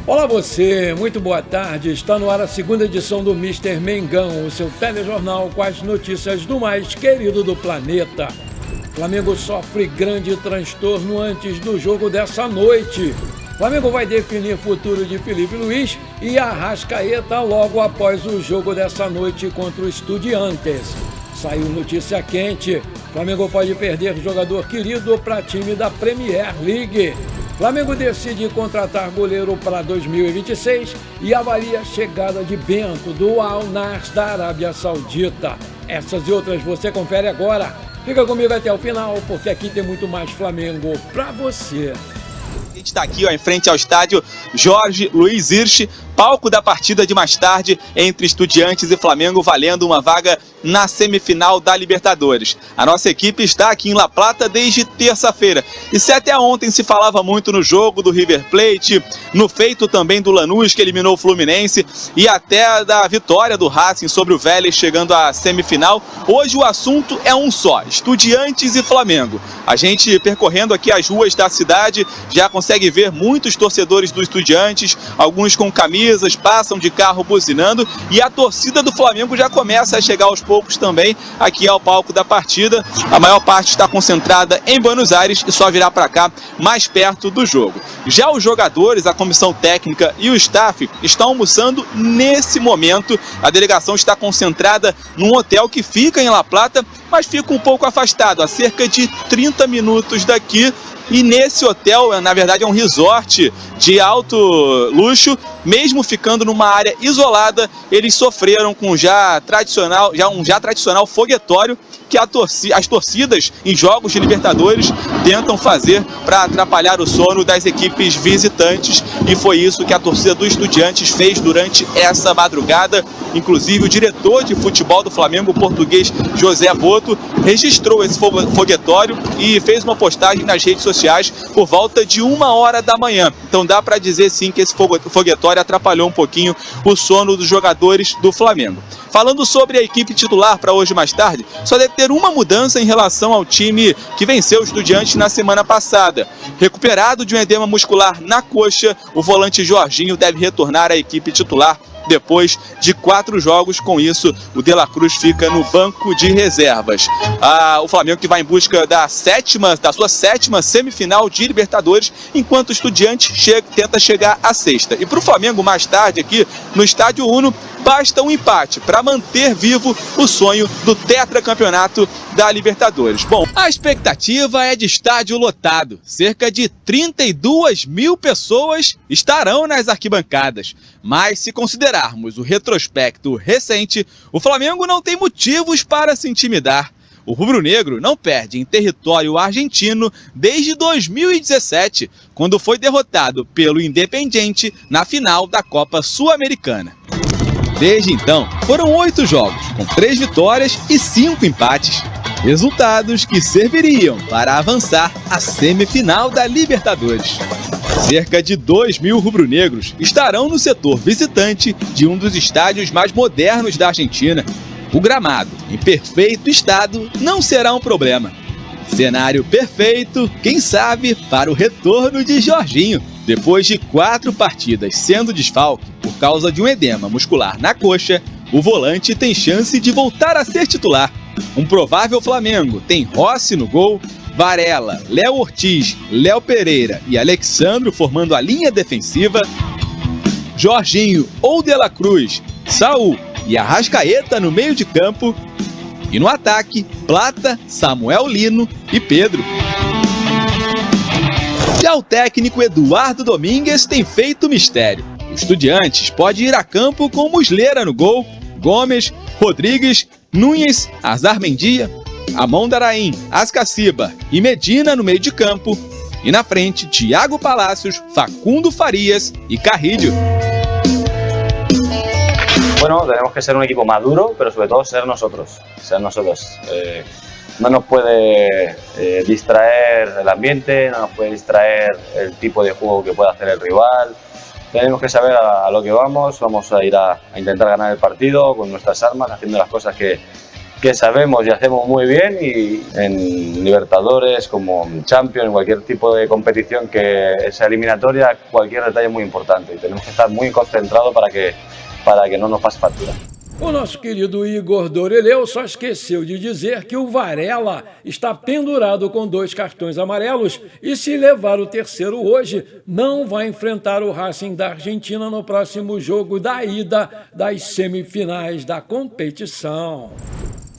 Olá você, muito boa tarde. Está no ar a segunda edição do Mister Mengão, o seu telejornal com as notícias do mais querido do planeta. Flamengo sofre grande transtorno antes do jogo dessa noite. Flamengo vai definir o futuro de Felipe Luiz e Arrascaeta logo após o jogo dessa noite contra o Estudiantes. Saiu notícia quente, Flamengo pode perder jogador querido para time da Premier League. Flamengo decide contratar goleiro para 2026 e avalia a chegada de Bento do Al-Nassr da Arábia Saudita. Essas e outras você confere agora. Fica comigo até o final, porque aqui tem muito mais Flamengo para você. A gente está aqui em frente ao estádio Jorge Luiz Hirsch, palco da partida de mais tarde entre Estudiantes e Flamengo, valendo uma vaga na semifinal da Libertadores. A nossa equipe está aqui em La Plata desde terça-feira. E se até ontem se falava muito no jogo do River Plate, no feito também do Lanús, que eliminou o Fluminense, e até da vitória do Racing sobre o Vélez chegando à semifinal, hoje o assunto é um só: Estudiantes e Flamengo. A gente percorrendo aqui as ruas da cidade já consegue ver muitos torcedores do Estudiantes, alguns com camisas, passam de carro buzinando, e a torcida do Flamengo já começa a chegar aos poucos também aqui ao palco da partida. A maior parte está concentrada em Buenos Aires e só virá para cá mais perto do jogo. Já os jogadores, a comissão técnica e o staff estão almoçando nesse momento. A delegação está concentrada num hotel que fica em La Plata, mas fica um pouco afastado, a cerca de 30 minutos daqui. E nesse hotel, na verdade, é um resort de alto luxo. Mesmo ficando numa área isolada, eles sofreram com um já tradicional foguetório que as torcidas em jogos de Libertadores tentam fazer para atrapalhar o sono das equipes visitantes. E foi isso que a torcida do Estudiantes fez durante essa madrugada. Inclusive, o diretor de futebol do Flamengo, o português José Boto, registrou esse foguetório e fez uma postagem nas redes sociais por volta de 1h da manhã. Então dá para dizer sim que esse foguetório atrapalhou um pouquinho o sono dos jogadores do Flamengo. Falando sobre a equipe titular para hoje mais tarde, só deve ter uma mudança em relação ao time que venceu o Estudiantes na semana passada. Recuperado de um edema muscular na coxa, o volante Jorginho deve retornar à equipe titular depois de 4 jogos. Com isso, o De La Cruz fica no banco de reservas. O Flamengo que vai em busca da sua sétima semifinal de Libertadores, enquanto o Estudiantes tenta chegar à sexta. E para o Flamengo, mais tarde aqui no Estádio Uno, basta um empate para manter vivo o sonho do tetracampeonato da Libertadores. Bom, a expectativa é de estádio lotado. Cerca de 32 mil pessoas estarão nas arquibancadas. Mas se considerarmos o retrospecto recente, o Flamengo não tem motivos para se intimidar. O rubro-negro não perde em território argentino desde 2017, quando foi derrotado pelo Independiente na final da Copa Sul-Americana. Desde então, foram 8 jogos, com 3 vitórias e 5 empates. Resultados que serviriam para avançar à semifinal da Libertadores. Cerca de 2 mil rubro-negros estarão no setor visitante de um dos estádios mais modernos da Argentina. O gramado, em perfeito estado, não será um problema. Cenário perfeito, quem sabe, para o retorno de Jorginho. Depois de 4 partidas sendo desfalque por causa de um edema muscular na coxa, o volante tem chance de voltar a ser titular. Um provável Flamengo tem Rossi no gol, Varela, Léo Ortiz, Léo Pereira e Alexandro formando a linha defensiva, Jorginho ou De La Cruz, Saúl e Arrascaeta no meio de campo, e no ataque, Plata, Samuel Lino e Pedro. Já o técnico Eduardo Domingues tem feito mistério. O Estudiantes pode ir a campo com Muslera no gol, Gomes, Rodrigues, Núñez, Azarmendia, Amon-Darain, Ascaciba e Medina no meio de campo, e na frente, Thiago Palacios, Facundo Farias e Carrillo. Bueno, tenemos que ser un equipo maduro, pero sobre todo ser nosotros. No nos puede distraer el ambiente, no nos puede distraer el tipo de juego que pueda hacer el rival. Tenemos que saber a lo que vamos a ir a intentar ganar el partido con nuestras armas, haciendo las cosas que que sabemos y hacemos muy bien, y en Libertadores, como en Champions, en cualquier tipo de competición que esa eliminatoria, cualquier detalle es muy importante y tenemos que estar muy concentrados para que no nos pase factura. O nosso querido Igor Doreleu só esqueceu de dizer que o Varela está pendurado com 2 cartões amarelos e, se levar o terceiro hoje, não vai enfrentar o Racing da Argentina no próximo jogo da ida das semifinais da competição.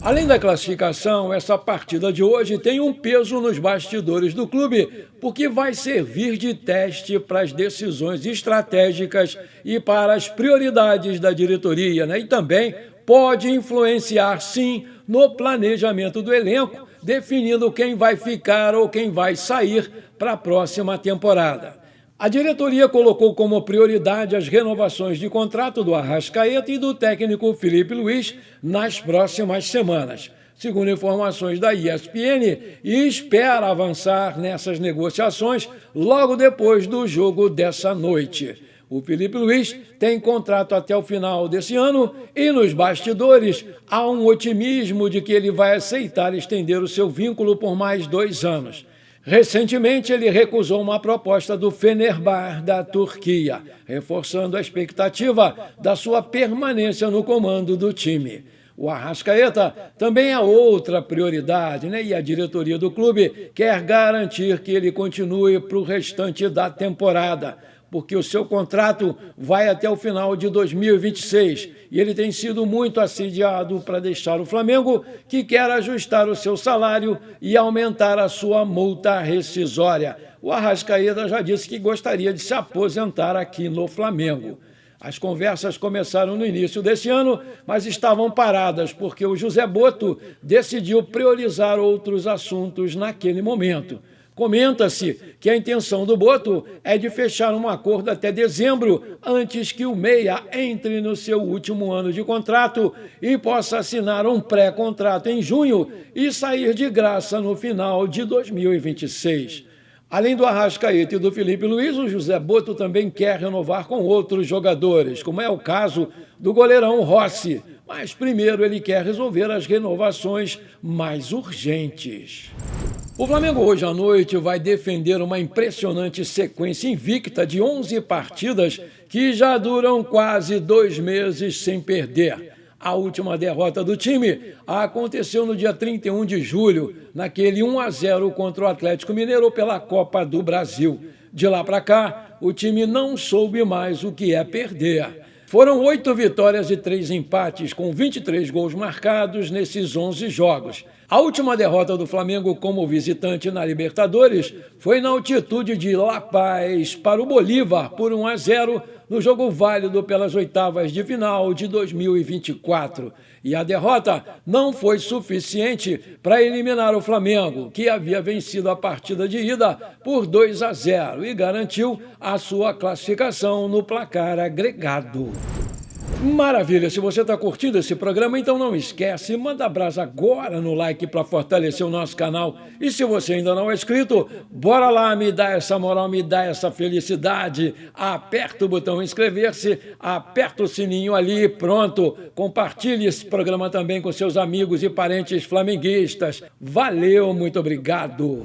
Além da classificação, essa partida de hoje tem um peso nos bastidores do clube, porque vai servir de teste para as decisões estratégicas e para as prioridades da diretoria, né? E também pode influenciar, sim, no planejamento do elenco, definindo quem vai ficar ou quem vai sair para a próxima temporada. A diretoria colocou como prioridade as renovações de contrato do Arrascaeta e do técnico Filipe Luís nas próximas semanas, segundo informações da ESPN, e espera avançar nessas negociações logo depois do jogo dessa noite. O Filipe Luís tem contrato até o final desse ano e, nos bastidores, há um otimismo de que ele vai aceitar estender o seu vínculo por mais 2 anos. Recentemente, ele recusou uma proposta do Fenerbahçe da Turquia, reforçando a expectativa da sua permanência no comando do time. O Arrascaeta também é outra prioridade, né? E a diretoria do clube quer garantir que ele continue para o restante da temporada, porque o seu contrato vai até o final de 2026 e ele tem sido muito assediado para deixar o Flamengo, que quer ajustar o seu salário e aumentar a sua multa rescisória. O Arrascaeta já disse que gostaria de se aposentar aqui no Flamengo. As conversas começaram no início desse ano, mas estavam paradas porque o José Botto decidiu priorizar outros assuntos naquele momento. Comenta-se que a intenção do Botto é de fechar um acordo até dezembro, antes que o meia entre no seu último ano de contrato e possa assinar um pré-contrato em junho e sair de graça no final de 2026. Além do Arrascaeta e do Filipe Luís, o José Botto também quer renovar com outros jogadores, como é o caso do goleirão Rossi. Mas primeiro ele quer resolver as renovações mais urgentes. O Flamengo hoje à noite vai defender uma impressionante sequência invicta de 11 partidas que já duram quase 2 meses sem perder. A última derrota do time aconteceu no dia 31 de julho, naquele 1-0 contra o Atlético Mineiro pela Copa do Brasil. De lá para cá, o time não soube mais o que é perder. Foram 8 vitórias e 3 empates, com 23 gols marcados nesses 11 jogos. A última derrota do Flamengo como visitante na Libertadores foi na altitude de La Paz para o Bolívar por 1-0 no jogo válido pelas oitavas de final de 2024. E a derrota não foi suficiente para eliminar o Flamengo, que havia vencido a partida de ida por 2-0 e garantiu a sua classificação no placar agregado. Maravilha, se você está curtindo esse programa, então não esquece, manda brasa agora no like para fortalecer o nosso canal. E se você ainda não é inscrito, bora lá, me dá essa moral, me dá essa felicidade. Aperta o botão inscrever-se, aperta o sininho ali, pronto. Compartilhe esse programa também com seus amigos e parentes flamenguistas. Valeu, muito obrigado.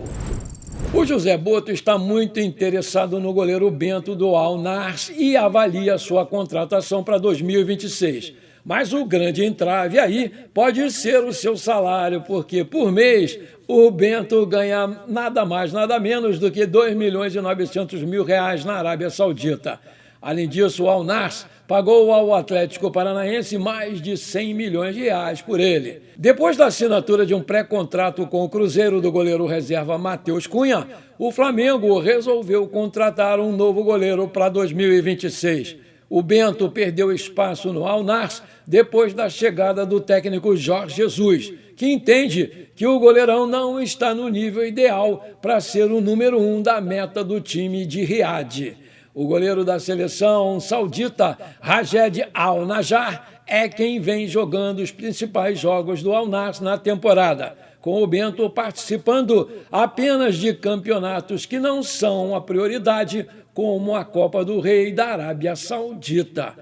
O José Botto está muito interessado no goleiro Bento do Al-Nassr e avalia sua contratação para 2026. Mas o grande entrave aí pode ser o seu salário, porque por mês o Bento ganha nada mais, nada menos do que R$2.900.000 na Arábia Saudita. Além disso, o Al-Nassr pagou ao Atlético Paranaense mais de R$100 milhões por ele. Depois da assinatura de um pré-contrato com o Cruzeiro do goleiro reserva Matheus Cunha, o Flamengo resolveu contratar um novo goleiro para 2026. O Bento perdeu espaço no Al-Nassr depois da chegada do técnico Jorge Jesus, que entende que o goleirão não está no nível ideal para ser o número 1 da meta do time de Riad. O goleiro da seleção saudita, Rajed Al-Najjar, é quem vem jogando os principais jogos do Al-Nassr na temporada, com o Bento participando apenas de campeonatos que não são a prioridade, como a Copa do Rei da Arábia Saudita.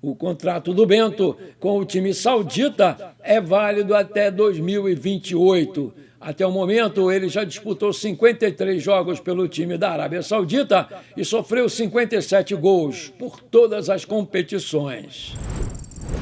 O contrato do Bento com o time saudita é válido até 2028. Até o momento, ele já disputou 53 jogos pelo time da Arábia Saudita e sofreu 57 gols por todas as competições.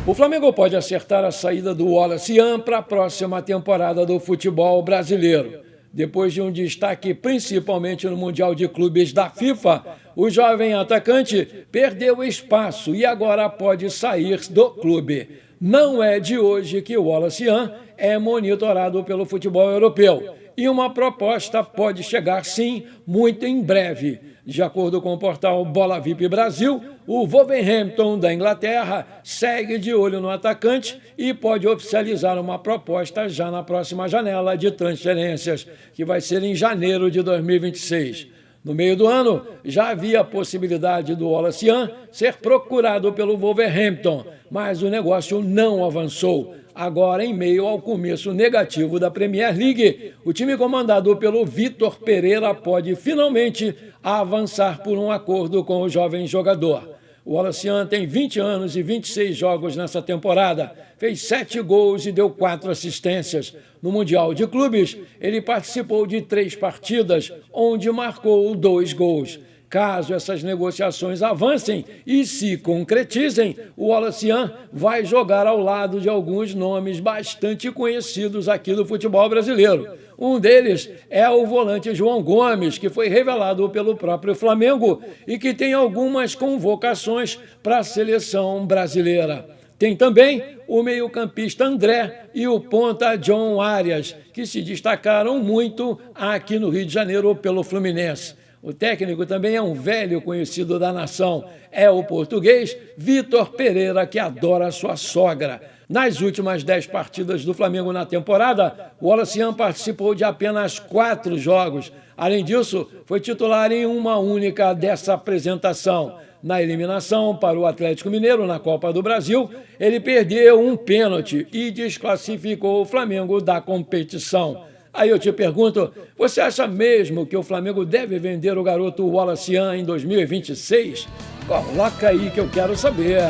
O Flamengo pode acertar a saída do Wallace Yan para a próxima temporada do futebol brasileiro. Depois de um destaque principalmente no Mundial de Clubes da FIFA, o jovem atacante perdeu espaço e agora pode sair do clube. Não é de hoje que o Wallace Yan é monitorado pelo futebol europeu e uma proposta pode chegar sim muito em breve. De acordo com o portal Bola VIP Brasil, o Wolverhampton da Inglaterra segue de olho no atacante e pode oficializar uma proposta já na próxima janela de transferências, que vai ser em janeiro de 2026. No meio do ano, já havia a possibilidade do Wallace Yan ser procurado pelo Wolverhampton, mas o negócio não avançou. Agora, em meio ao começo negativo da Premier League, o time comandado pelo Vitor Pereira pode finalmente avançar por um acordo com o jovem jogador. O Wallace Yan tem 20 anos e 26 jogos nessa temporada, fez 7 gols e deu 4 assistências. No Mundial de Clubes, ele participou de 3 partidas, onde marcou 2 gols. Caso essas negociações avancem e se concretizem, o Wallace Yan vai jogar ao lado de alguns nomes bastante conhecidos aqui do futebol brasileiro. Um deles é o volante João Gomes, que foi revelado pelo próprio Flamengo e que tem algumas convocações para a seleção brasileira. Tem também o meio-campista André e o ponta John Arias, que se destacaram muito aqui no Rio de Janeiro pelo Fluminense. O técnico também é um velho conhecido da nação, é o português Vitor Pereira, que adora sua sogra. Nas últimas 10 partidas do Flamengo na temporada, o Wallace Yan participou de apenas 4 jogos. Além disso, foi titular em uma única dessa apresentação. Na eliminação para o Atlético Mineiro na Copa do Brasil, ele perdeu um pênalti e desclassificou o Flamengo da competição. Aí eu te pergunto, você acha mesmo que o Flamengo deve vender o garoto Wallace Yan em 2026? Coloca aí que eu quero saber.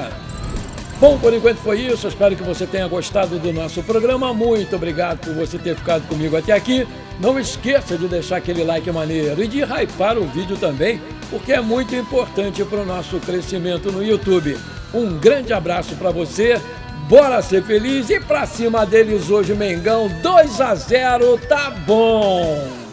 Bom, por enquanto foi isso. Espero que você tenha gostado do nosso programa. Muito obrigado por você ter ficado comigo até aqui. Não esqueça de deixar aquele like maneiro e de hypar o vídeo também, porque é muito importante para o nosso crescimento no YouTube. Um grande abraço para você. Bora ser feliz e pra cima deles hoje, Mengão, 2-0, tá bom!